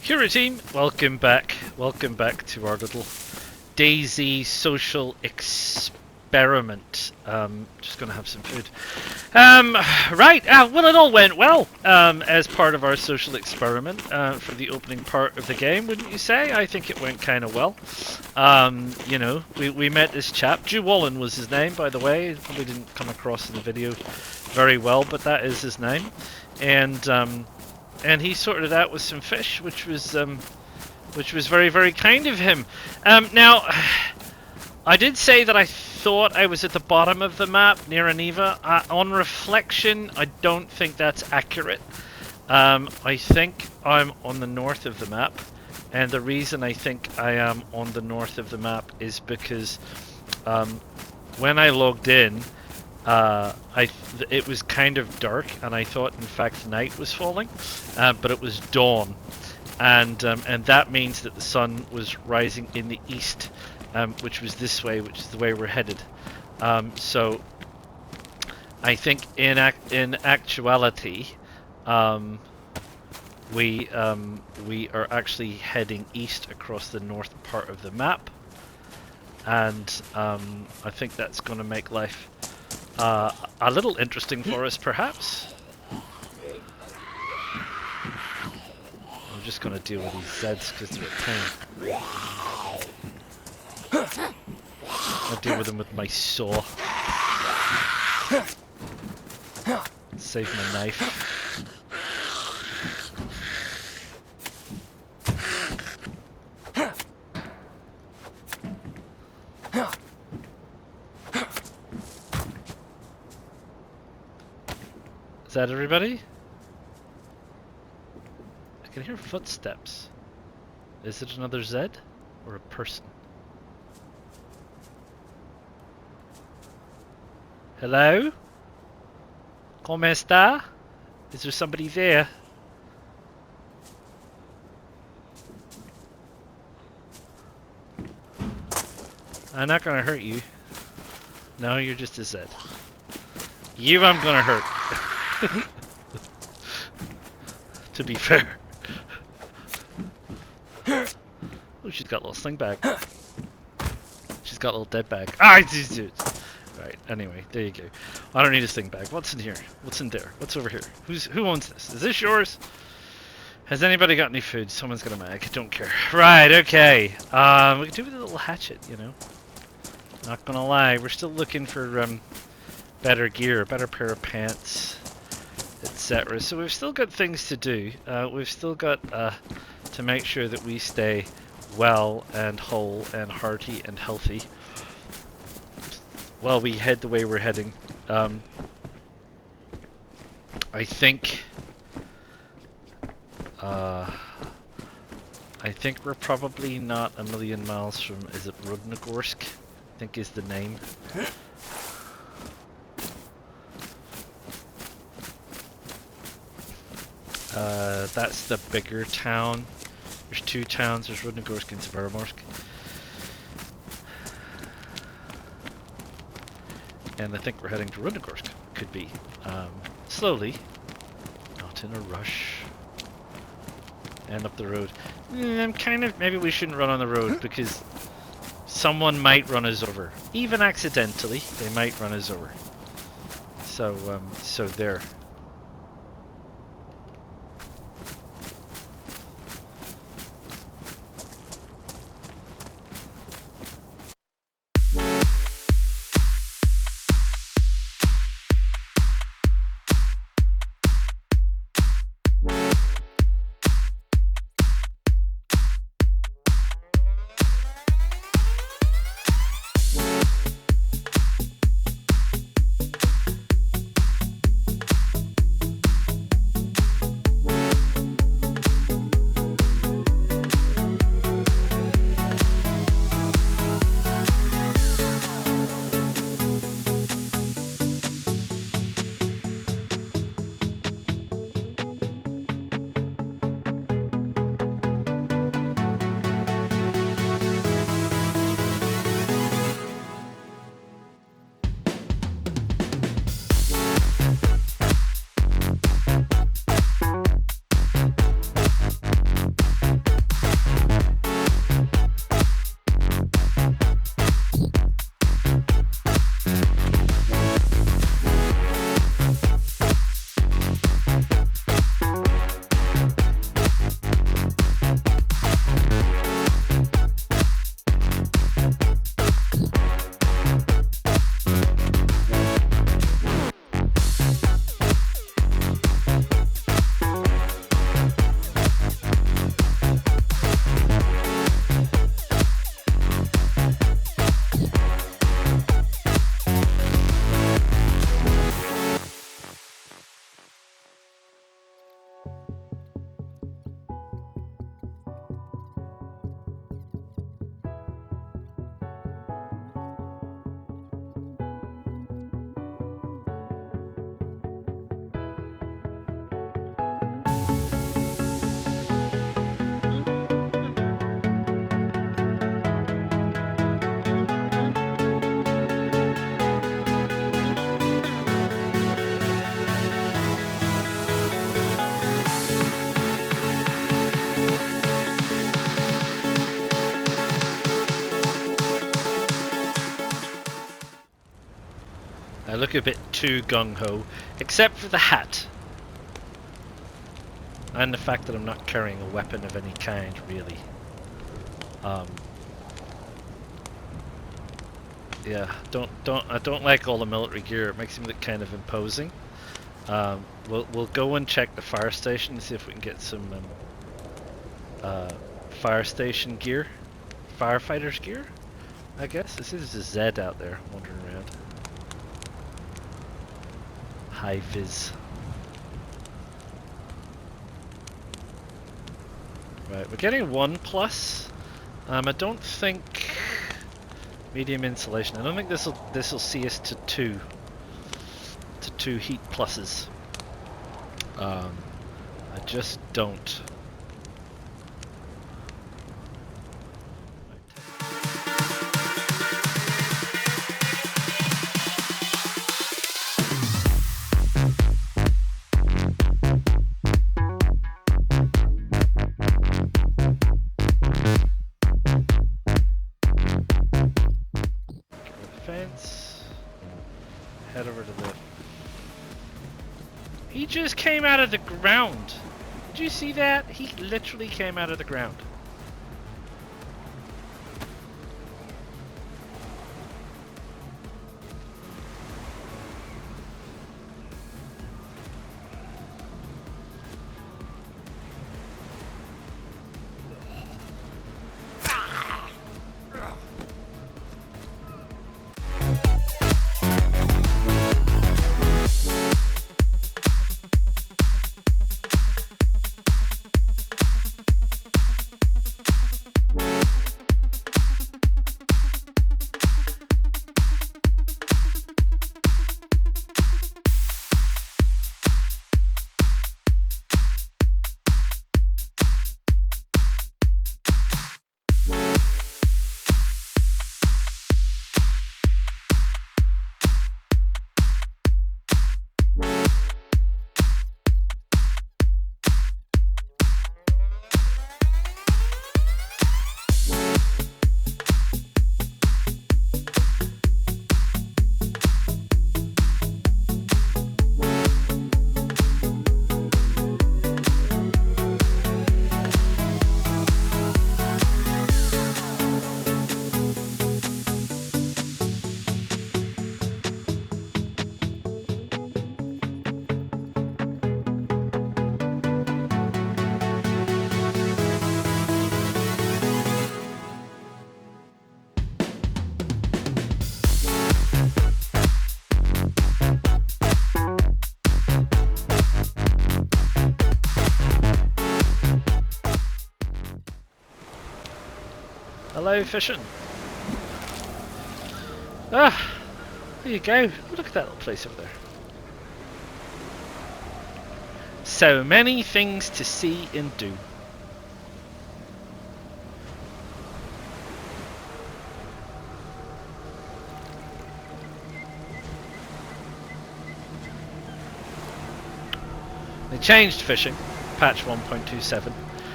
Hero team, welcome back. Welcome back to our little DayZ social experiment. Just gonna have some food. Right. Well, it all went well as part of our social experiment for the opening part of the game, wouldn't you say? I think it went kind of well. You know, we met this chap. Jew Wallen was his name, by the way. Probably didn't come across in the video very well, but that is his name. And he sorted it out with some fish, which was very, very kind of him. Now, I did say that I thought I was at the bottom of the map near Aniva. On reflection, I don't think that's accurate. I think I'm on the north of the map, and the reason I think I am on the north of the map is because when I logged in, it was kind of dark, and I thought, in fact, night was falling, but it was dawn, and that means that the sun was rising in the east, which was this way, which is the way we're headed. So I think in actuality, we are actually heading east across the north part of the map, and I think that's going to make life a little interesting for us, perhaps. I'm just going to deal with these Zeds because they're a pain. I'll deal with them with my saw. Save my knife. Is that everybody? I can hear footsteps. Is it another Zed or a person? Hello? ¿Cómo está? Is there somebody there? I'm not gonna hurt you. No, you're just a Zed. You I'm gonna hurt. To be fair. Oh, she's got a little sling bag. She's got a little dead bag. Ah, right. Anyway, there you go. I don't need a sling bag. What's in here? What's in there? What's over here? Who owns this? Is this yours? Has anybody got any food? Someone's got a mag. Don't care. Right. Okay. We can do with a little hatchet. You know. Not gonna lie. We're still looking for better gear, a better pair of pants, etc. So we've still got things to do. We've still got to make sure that we stay well and whole and hearty and healthy while we head the way we're heading. I think we're probably not a million miles from, is it Rudnogorsk? I think is the name. That's the bigger town. There's two towns, there's Rudnogorsk and Severomorsk. And I think we're heading to Rudnogorsk. Could be. Slowly. Not in a rush. And up the road. I'm kind of... Maybe we shouldn't run on the road because someone might run us over. Even accidentally, they might run us over. So, so there. look a bit too gung-ho, except for the hat. And the fact that I'm not carrying a weapon of any kind, really. Yeah, I don't like all the military gear. It makes me look kind of imposing. We'll go and check the fire station and see if we can get some fire station gear, firefighters gear. I guess this is a Z out there wandering around. High vis. Right, we're getting 1+. I don't think medium insulation. I don't think this will see us to two heat pluses. I just don't. Head over to the... He just came out of the ground. Did you see that? He literally came out of the ground. Hello, fishing. Ah, there you go. Look at that little place over there. So many things to see and do. They changed fishing, patch 1.27.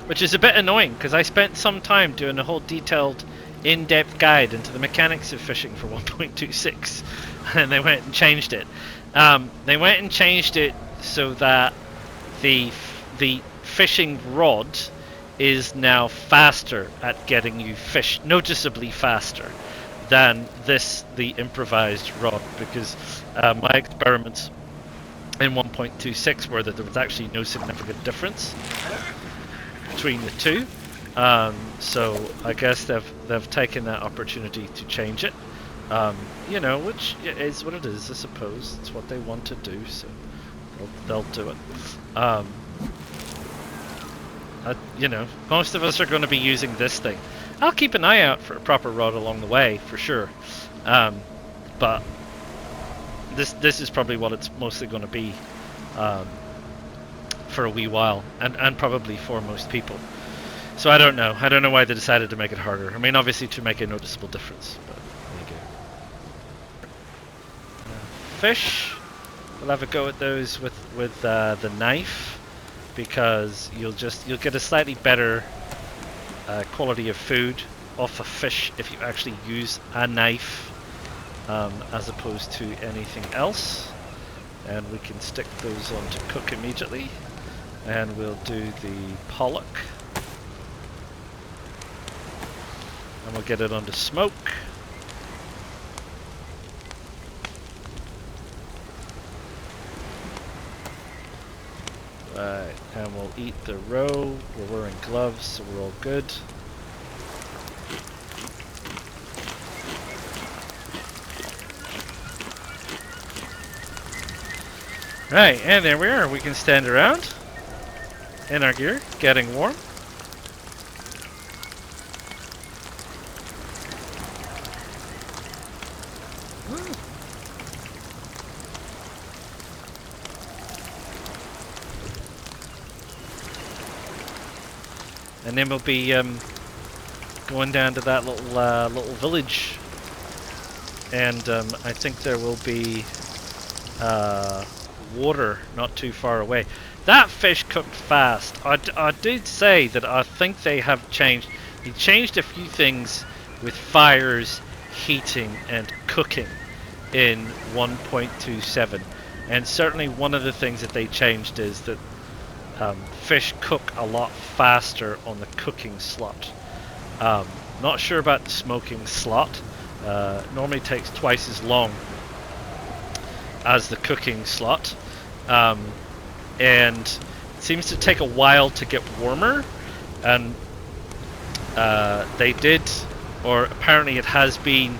Which is a bit annoying, because I spent some time doing a whole detailed, in-depth guide into the mechanics of fishing for 1.26, and they went and changed it. They went and changed it so that the fishing rod is now faster at getting you fish, noticeably faster than the improvised rod, because my experiments in 1.26 were that there was actually no significant difference between the two, so I guess they've taken that opportunity to change it, you know, which is what it is. I suppose it's what they want to do, so they'll do it. You know, most of us are going to be using this thing. I'll keep an eye out for a proper rod along the way for sure, but this is probably what it's mostly going to be. For a wee while, and probably for most people. So I don't know why they decided to make it harder. I mean, obviously to make a noticeable difference, but there you go. Fish, we'll have a go at those with the knife, because you'll get a slightly better quality of food off a fish if you actually use a knife as opposed to anything else. And we can stick those on to cook immediately. And we'll do the pollock. And we'll get it onto smoke. Right, and we'll eat the roe. We're wearing gloves, so we're all good. Right, and there we are. We can stand around in our gear, getting warm. And then we'll be going down to that little village, and I think there will be water not too far away. That fish cooked fast. I did say that I think they have changed. They changed a few things with fires, heating, and cooking in 1.27, and certainly one of the things that they changed is that fish cook a lot faster on the cooking slot. Not sure about the smoking slot. Normally takes twice as long as the cooking slot, and it seems to take a while to get warmer. And they did, or apparently it has been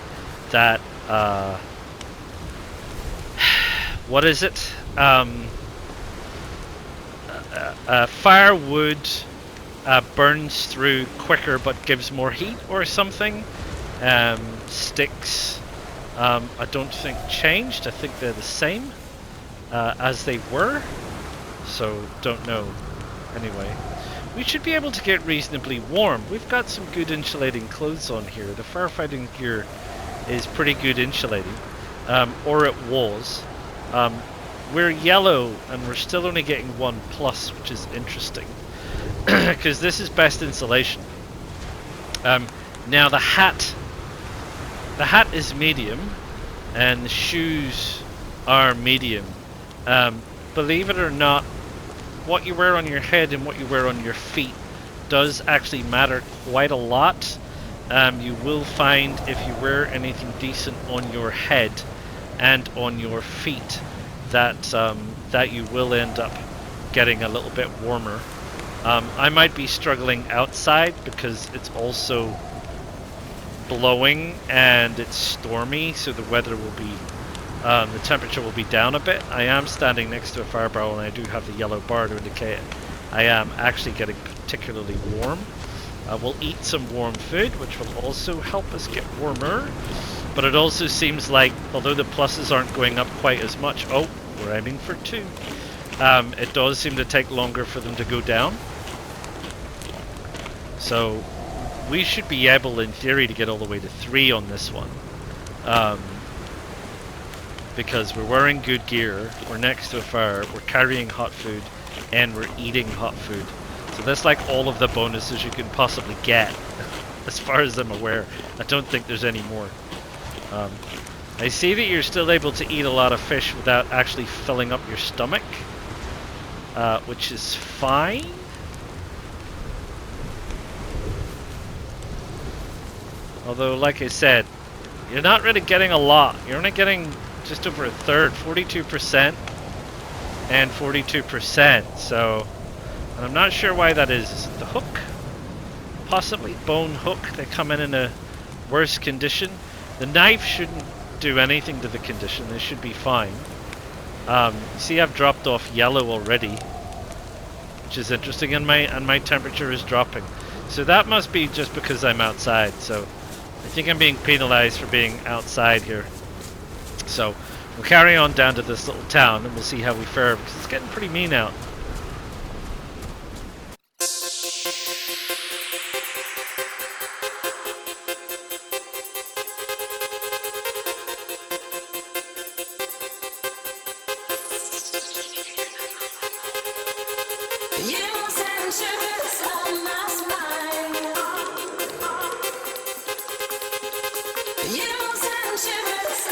that what is it? Firewood burns through quicker but gives more heat or something. Sticks I don't think changed. I think they're the same as they were, so don't know. Anyway, we should be able to get reasonably warm. We've got some good insulating clothes on here. The firefighting gear is pretty good insulating, or it was. We're yellow and we're still only getting 1+, which is interesting because this is best insulation. Now the hat is medium and the shoes are medium. Believe it or not, what you wear on your head and what you wear on your feet does actually matter quite a lot. You will find if you wear anything decent on your head and on your feet that that you will end up getting a little bit warmer. I might be struggling outside because it's also blowing and it's stormy, so the weather will be the temperature will be down a bit. I am standing next to a fire barrel and I do have the yellow bar to indicate I am actually getting particularly warm. We'll eat some warm food, which will also help us get warmer. But it also seems like, although the pluses aren't going up quite as much, oh, we're aiming for 2. It does seem to take longer for them to go down. So we should be able, in theory, to get all the way to 3 on this one. Because we're wearing good gear, we're next to a fire, we're carrying hot food, and we're eating hot food. So that's like all of the bonuses you can possibly get, as far as I'm aware. I don't think there's any more. I see that you're still able to eat a lot of fish without actually filling up your stomach, which is fine. Although, like I said, you're not really getting a lot. You're only getting just over a third, 42% and 42%. So, and I'm not sure why that is. Is it the hook? Possibly bone hook. They come in a worse condition. The knife shouldn't do anything to the condition. They should be fine. See, I've dropped off yellow already, which is interesting, and my temperature is dropping. So that must be just because I'm outside. So I think I'm being penalized for being outside here. So we'll carry on down to this little town and we'll see how we fare, because it's getting pretty mean out. You send shivers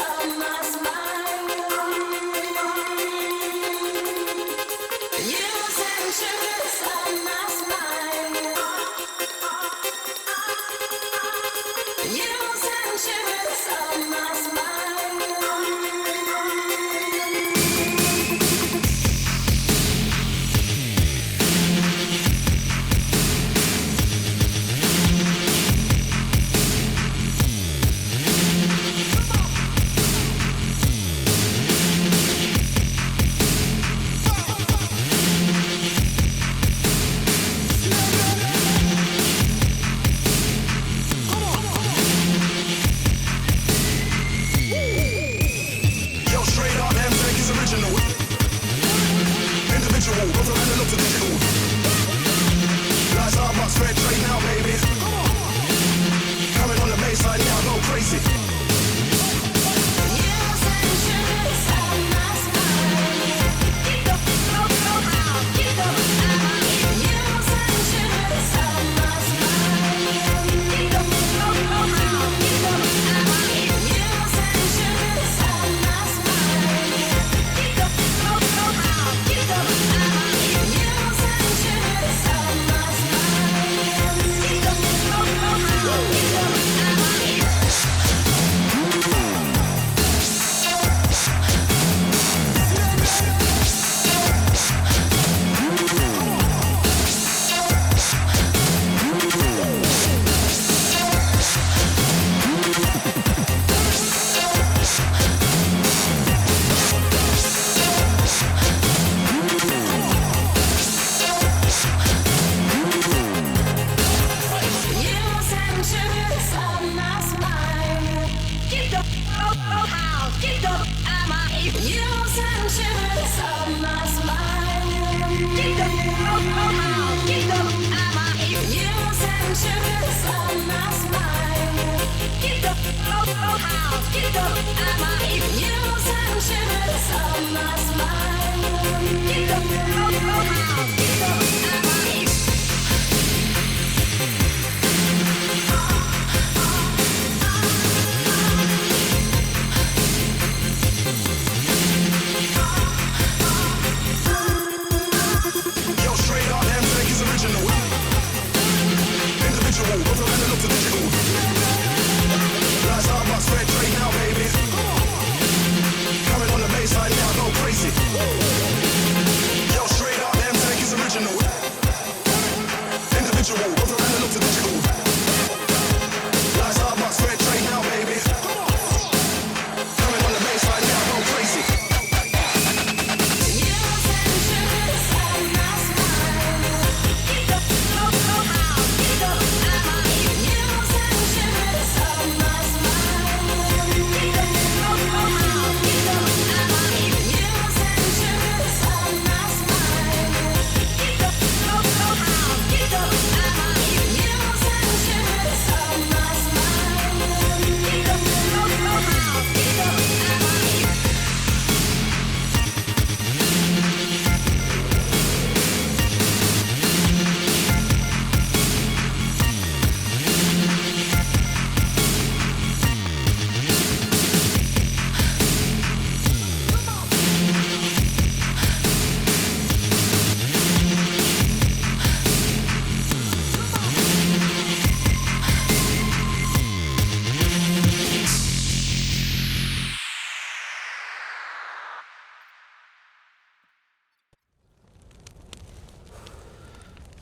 Individual, got to learn to look to digital. Lights up, but spread trade now, baby. Coming on the baseline, yeah, I go crazy.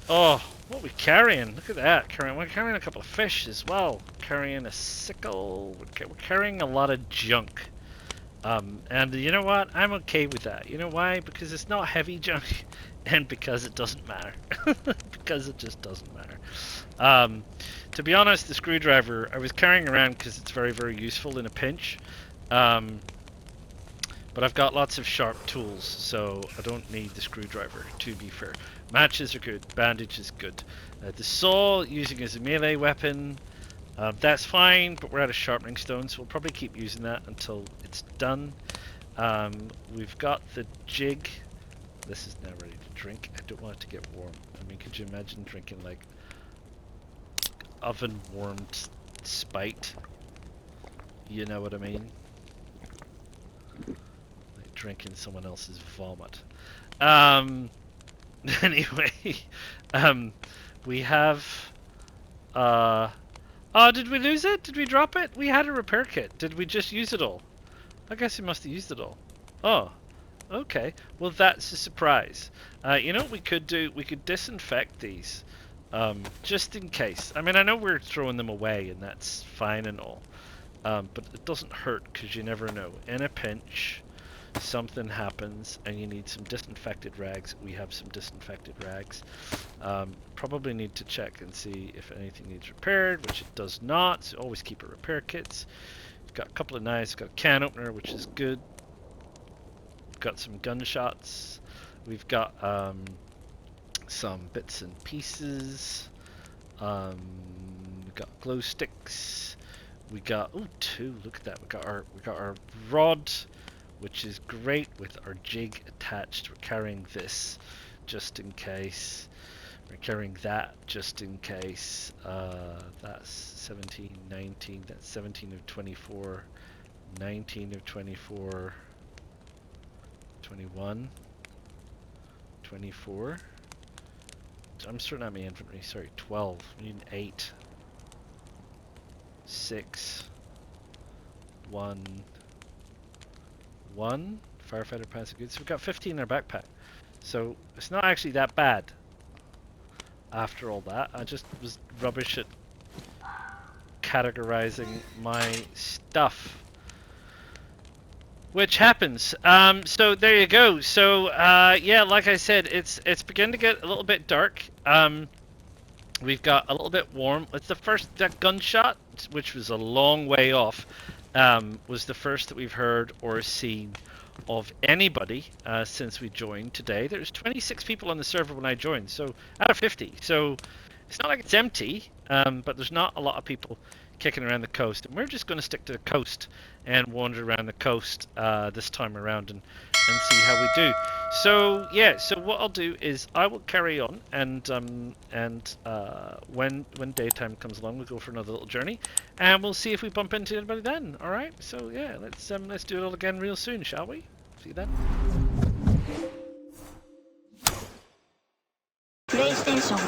Oh, what are we carrying? Look at that. We're carrying a couple of fish as well. Carrying a sickle. We're carrying a lot of junk. And you know what? I'm okay with that. You know why? Because it's not heavy junk, and because it doesn't matter. Because it just doesn't matter. To be honest, the screwdriver I was carrying around because it's very, very useful in a pinch. But I've got lots of sharp tools, so I don't need the screwdriver, to be fair. Matches are good, bandage is good. The saw, using as a melee weapon, that's fine, but we're out of sharpening stones, so we'll probably keep using that until it's done. We've got the jig. This is now ready to drink. I don't want it to get warm. I mean, could you imagine drinking like oven warmed Spite? You know what I mean? Like drinking someone else's vomit. Anyway, we have oh, did we lose it? Did we drop it? We had a repair kit. Did we just use it all? I guess we must have used it all. Oh, okay. Well, that's a surprise. You know what we could do? We could disinfect these, just in case. I mean, I know we're throwing them away, and that's fine and all, but it doesn't hurt because you never know. In a pinch, something happens, and you need some disinfected rags. We have some disinfected rags. Probably need to check and see if anything needs repaired, which it does not. So always keep a repair kits. Got a couple of knives. Got a can opener, which is good. Got some gunshots. We've got some bits and pieces. We got glow sticks. We got two. Look at that. We got our rod, which is great with our jig attached. We're carrying this just in case. We're carrying that just in case. That's 17, 19. That's 17 of 24. 19 of 24. 21. 24. I'm sorting out my inventory. Sorry, 12. We need 8. 6. 1. 1. Firefighter pants are good. So we've got 15 in our backpack. So it's not actually that bad. After all that, I just was rubbish at categorizing my stuff. Which happens. So there you go. So yeah, like I said, it's beginning to get a little bit dark. We've got a little bit warm. It's the first that gunshot, which was a long way off, was the first that we've heard or seen of anybody since we joined today. There's 26 people on the server when I joined, so out of 50. So it's not like it's empty, but there's not a lot of people kicking around the coast, and we're just going to stick to the coast and wander around the coast this time around and see how we do. So yeah, so what I'll do is I will carry on, and when daytime comes along, we'll go for another little journey, and we'll see if we bump into anybody then. All right. So yeah, let's do it all again real soon, shall we? See you then. PlayStation